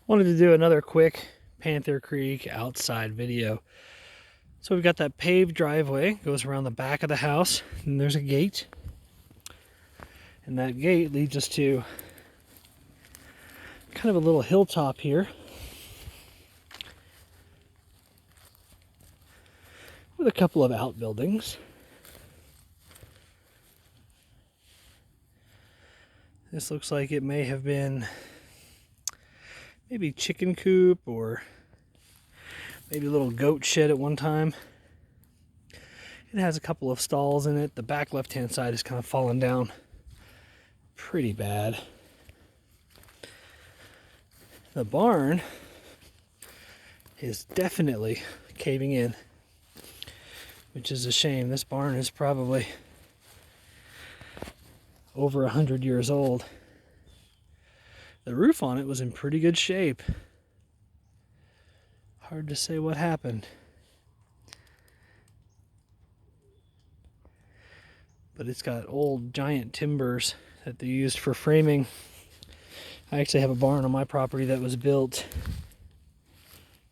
Wanted to do another quick Panther Creek outside video. So we've got that paved driveway, goes around the back of the house, and there's a gate. And that gate leads us to kind of a little hilltop here with a couple of outbuildings. This looks like it may have been maybe chicken coop or maybe a little goat shed at one time. It has a couple of stalls in it. The back left-hand side is kind of fallen down pretty bad. The barn is definitely caving in, which is a shame. This barn is probably over 100 years old. The roof on it was in pretty good shape. Hard to say what happened. But it's got old giant timbers that they used for framing. I actually have a barn on my property that was built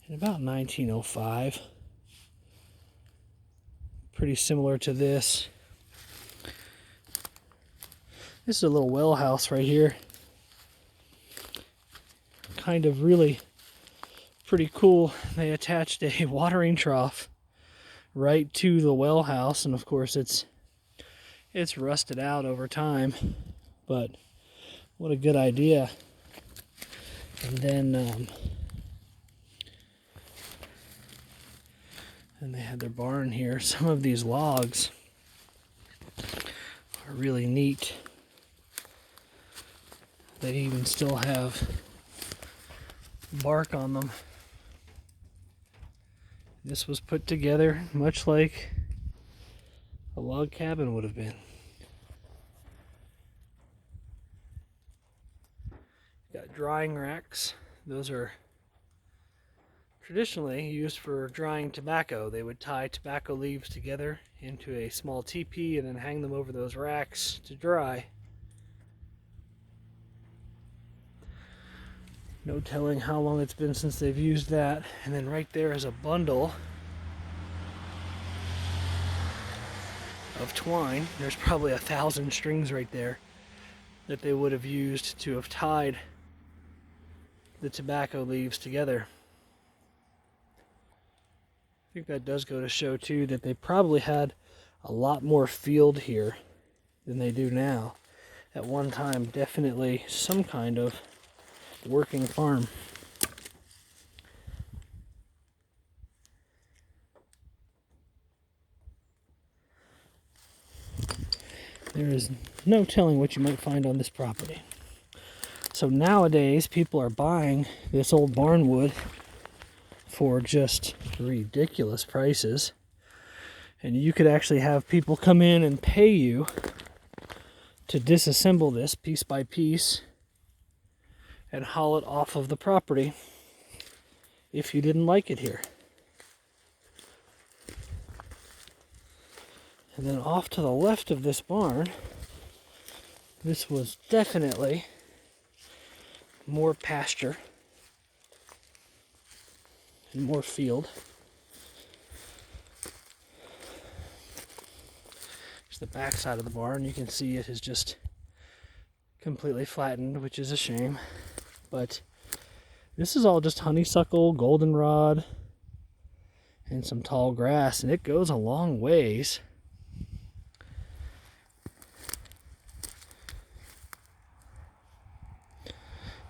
in about 1905. Pretty similar to this. This is a little well house right here. Kind of really pretty cool. They attached a watering trough right to the well house, and of course it's rusted out over time, but what a good idea. And then and they had their barn here. Some of these logs are really neat. They even still have bark on them. This was put together much like a log cabin would have been. Got drying racks. Those are traditionally used for drying tobacco. They would tie tobacco leaves together into a small teepee and then hang them over those racks to dry. No telling how long it's been since they've used that. And then right there is a bundle of twine. There's probably 1,000 strings right there that they would have used to have tied the tobacco leaves together. I think that does go to show too that they probably had a lot more field here than they do now. At one time, definitely some kind of working farm. There is no telling what you might find on this property. So nowadays, people are buying this old barn wood for just ridiculous prices. And you could actually have people come in and pay you to disassemble this piece by piece and haul it off of the property if you didn't like it here. And then off to the left of this barn, this was definitely more pasture and more field. Here's the back side of the barn. You can see it is just completely flattened, which is a shame. But this is all just honeysuckle, goldenrod, and some tall grass, and it goes a long ways.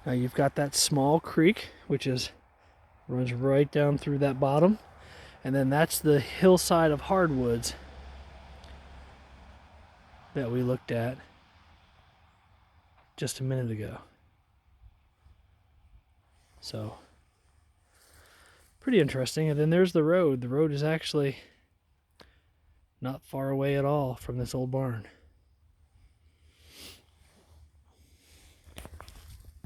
Now you've got that small creek, which runs right down through that bottom, and then that's the hillside of hardwoods that we looked at just a minute ago. So, pretty interesting. And then there's the road. The road is actually not far away at all from this old barn.